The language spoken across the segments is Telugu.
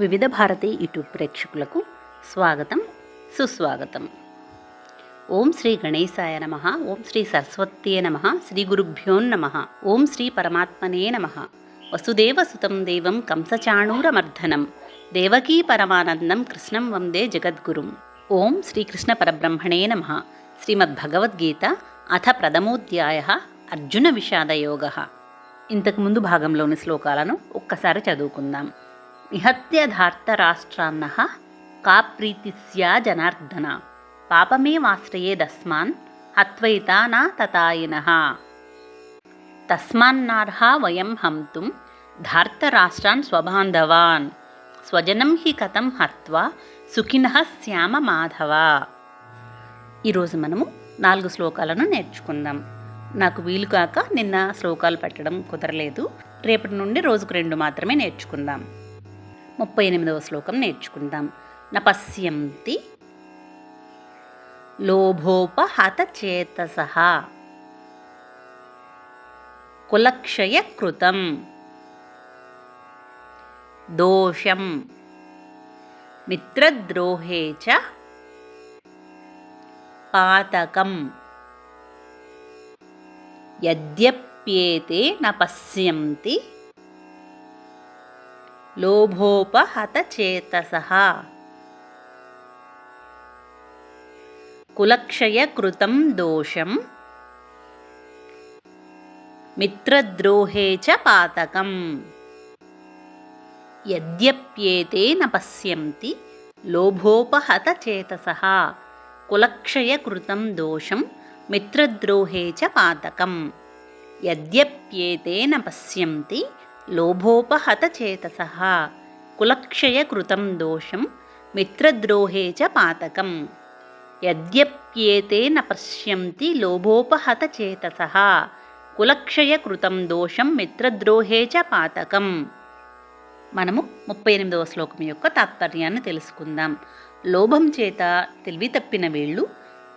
వివిధ భారతి యూట్యూబ్ ప్రేక్షకులకు స్వాగతం, సుస్వాగతం. ఓం శ్రీ గణేశాయ నమః. ఓం శ్రీ సరస్వత్యే నమః. శ్రీ గురుభ్యో నమః. ఓం శ్రీ పరమాత్మనే నమః. వసుదేవసుతం దేవం కంసచాణూరమర్దనం దేవకీ పరమానందం కృష్ణం వందే జగద్గురుం. ఓం శ్రీకృష్ణ పరబ్రహ్మణే నమః. శ్రీమద్భగవద్గీత అథ ప్రథమోధ్యాయః అర్జున విషాదయోగః. ఇంతకుముందు భాగంలోని శ్లోకాలను ఒక్కసారి చదువుకుందాం. నిహత్య ధార్తరాష్ట్రాన్నః కా ప్రీతిస్యా జనార్దన పాపమేవాశ్రయేదస్మాన్ హత్వైతా నా తతాయినః తస్మాన్నార్హా వయం హంతుం ధార్తరాష్ట్రాన్ స్వబాంధవాన్ స్వజనం హి కథం హత్వా సుఖినః శ్యామ మాధవ. ఈరోజు మనము 4 శ్లోకాలను నేర్చుకుందాం. నాకు వీలు కాక నిన్న శ్లోకాలు పెట్టడం కుదరలేదు. రేపటి నుండి రోజుకు 2 మాత్రమే నేర్చుకుందాం. 38వ శ్లోకం నేర్చుకుందాం. నపశ్యంతి లోభోపహతచేతసః కులక్షయకృతం దోషం మిత్రద్రోహే చ పాతకం యద్యప్యేతే న పశ్యంతి లోభోపహతచేతసః కులక్షయకృతం దోషం మిత్రద్రోహే చ పాతకం యద్యప్యేతే న పశ్యంతి లోభోపహతచేతసః కులక్షయకృతం దోషం మిత్రద్రోహే చ పాతకం యద్యప్యేతే న పశ్యంతి లోభోపహతచేతసః కులక్షయకృతం దోషం మిత్రద్రోహే చ పాతకం యద్యప్యేతే న పశ్యంతి లోభోపహతచేతసః కులక్షయకృతం దోషం మిత్రద్రోహే చ పాతకం. మనము 38వ శ్లోకం యొక్క తాత్పర్యాన్ని తెలుసుకుందాం. లోభం చేత తెలివి తప్పిన వీళ్ళు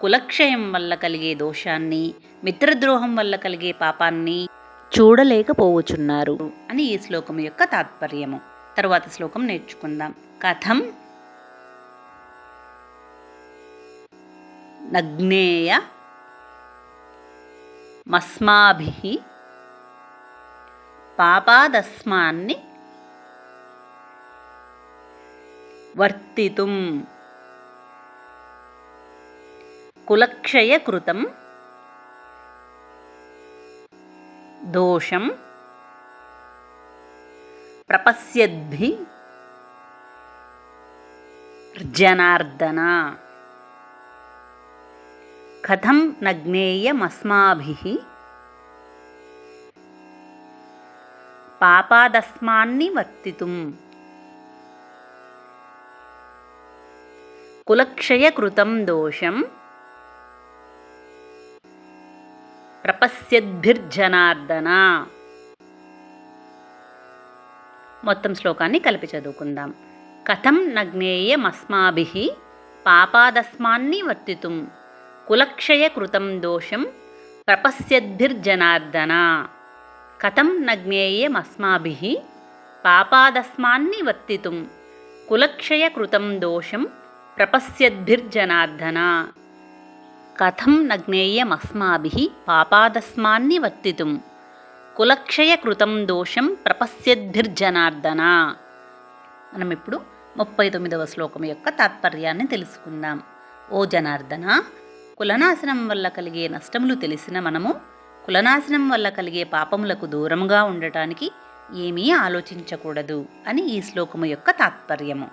కులక్షయం వల్ల కలిగే దోషాన్ని, మిత్రద్రోహం వల్ల కలిగే పాపాన్ని చూడలేకపోవచున్నారు అని ఈ శ్లోకం యొక్క తాత్పర్యము. తరువాత శ్లోకం నేర్చుకుందాం. కథం నగ్నేయ మస్మాభిః పాపాదస్మాన్ని వర్తితుం కులక్షయకృతం దోషం ప్రపశ్యద్భి జనార్దన కథం నగ్నేయమస్మాభిః పాపాదస్మాన్ని వర్తితుం కులక్షయకృతం దోషం ప్రపశ్యద్భిర్జనార్దన. మొత్తం శ్లోకాన్ని కలిపి చదువుకుందాం. కథం నగ్నేయమస్మాభిః పాపాదస్మాన్ని వర్తితుం కులక్షయకృతం దోషం ప్రపశ్యద్భిర్జనార్దన. కథం నగ్నేయమస్మాభిః పాపాదస్మాన్ని వర్తితుం కులక్షయకృతం దోషం ప్రపశ్యద్భిర్జనార్దన. కథం నగ్నేయమస్మాభిః పాపాదస్మాన్ని వర్తితుం కులక్షయకృతం దోషం ప్రపశ్యద్భిర్జనార్దన. మనం ఇప్పుడు 39వ శ్లోకం యొక్క తాత్పర్యాన్ని తెలుసుకుందాం. ఓ జనార్దన, కులనాశనం వల్ల కలిగే నష్టములు తెలిసిన మనము కులనాశనం వల్ల కలిగే పాపములకు దూరముగా ఉండటానికి ఏమీ ఆలోచించకూడదు అని ఈ శ్లోకము యొక్క తాత్పర్యము.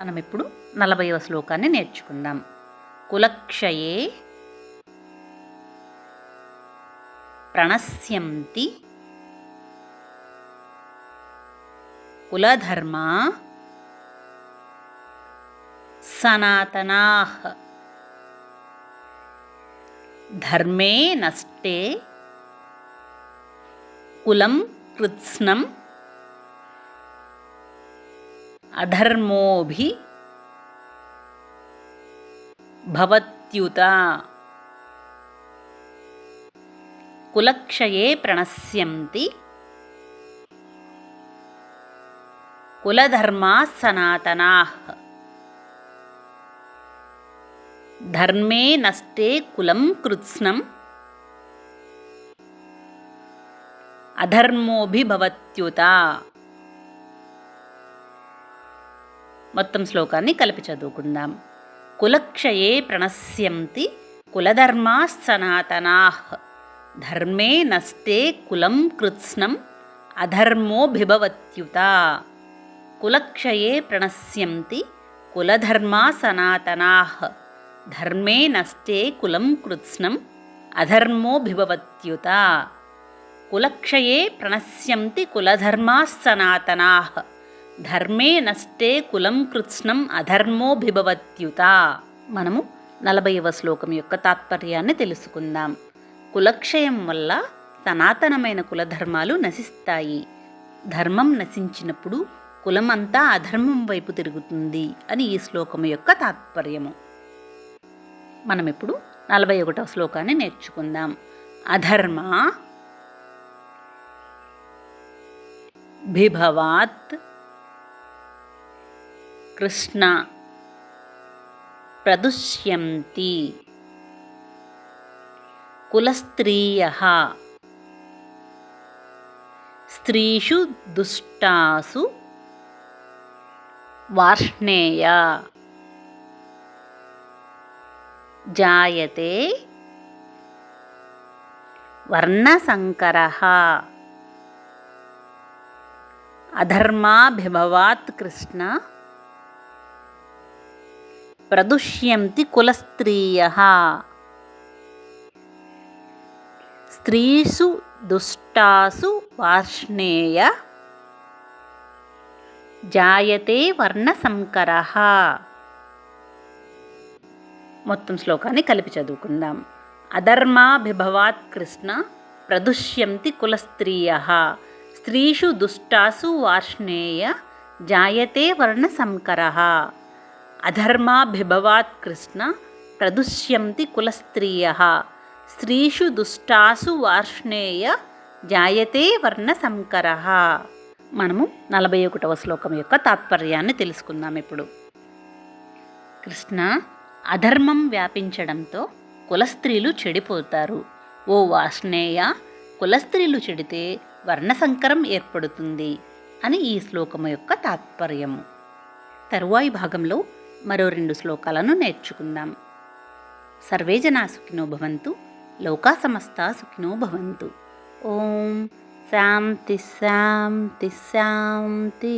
మనం ఇప్పుడు 40వ శ్లోకాన్ని నేర్చుకుందాం. కులక్షయే ప్రణశ్యంతి కులధర్మా సనాతనాః ధర్మే నష్టే కులం కృత్స్నం అధర్మోభి భవత్యుత. కులక్షయే ప్రణశ్యంతి కులధర్మాः సనాతనాः. ధర్మే నష్టే కులం కృత్స్నం అధర్మోభిభవత్యుత. మొత్తం శ్లోకాన్ని కలిపి చదువుకుందాం. కులక్షయే ప్రణశ్యంతి కులధర్మాः సనాతనాः. ధర్మే నష్టే కులం కృత్స్నం అధర్మోభిభవత్యుత. కులక్షయే ప్రణశ్యంతి కులధర్మాः సనాతనాः. ధర్మే నష్టే కులం కృత్స్నం అధర్మోభిభవత్యుత. కులక్షయే ప్రణశ్యంతి కులధర్మాः సనాతనాः. ధర్మే నష్టే కులం కృత్స్నం అధర్మోభిభవత్యుత. మనము 40వ శ్లోకం యొక్క తాత్పర్యాన్ని తెలుసుకుందాం. కులక్షయం వల్ల సనాతనమైన కులధర్మాలు నశిస్తాయి. ధర్మం నశించినప్పుడు కులమంతా అధర్మం వైపు తిరుగుతుంది అని ఈ శ్లోకం యొక్క తాత్పర్యము. మనం ఇప్పుడు 41వ శ్లోకాన్ని నేర్చుకుందాం. అధర్మ బిభవాత్ కృష్ణ ప్రదుష్యంతి కులస్త్రీయః స్త్రీషు దుష్టాసు వార్ష్ణేయ జాయతే వర్ణసంకరః. అధర్మాభిభవాత్ కృష్ణ ప్రదుష్యంతి కులస్త్రీయః స్త్రీషు దుష్టాసు వార్ష్ణేయ జాయతే వర్ణసంకరః. మొత్తం శ్లోకాన్ని కలిపి చదువుకుందాం. అధర్మాభిభవాత్ కృష్ణ ప్రదుష్యంతి కులస్త్రీయః స్త్రీషు దుష్టాసు వార్ష్ణేయ జాయతే వర్ణసంకరః. అధర్మాభిభవాత్ కృష్ణ ప్రదుష్యంతి కులస్త్రీయః స్త్రీషు దుష్టాసు వార్ష్ణేయ జాయతే వర్ణసంకరః. మనము 41వ శ్లోకం యొక్క తాత్పర్యాన్ని తెలుసుకుందాం ఇప్పుడు. కృష్ణ, అధర్మం వ్యాపించడంతో కులస్త్రీలు చెడిపోతారు. ఓ వార్ష్ణేయ, కులస్త్రీలు చెడితే వర్ణసంకరం ఏర్పడుతుంది అని ఈ శ్లోకము యొక్క తాత్పర్యము. తరువాయి భాగంలో మరో 2 శ్లోకాలను నేర్చుకుందాం. సర్వే జనా సుఖినో భవంతు, లోకా సమస్తా సుఖినో భవంతు. ఓం శాంతి శాంతి శాంతి.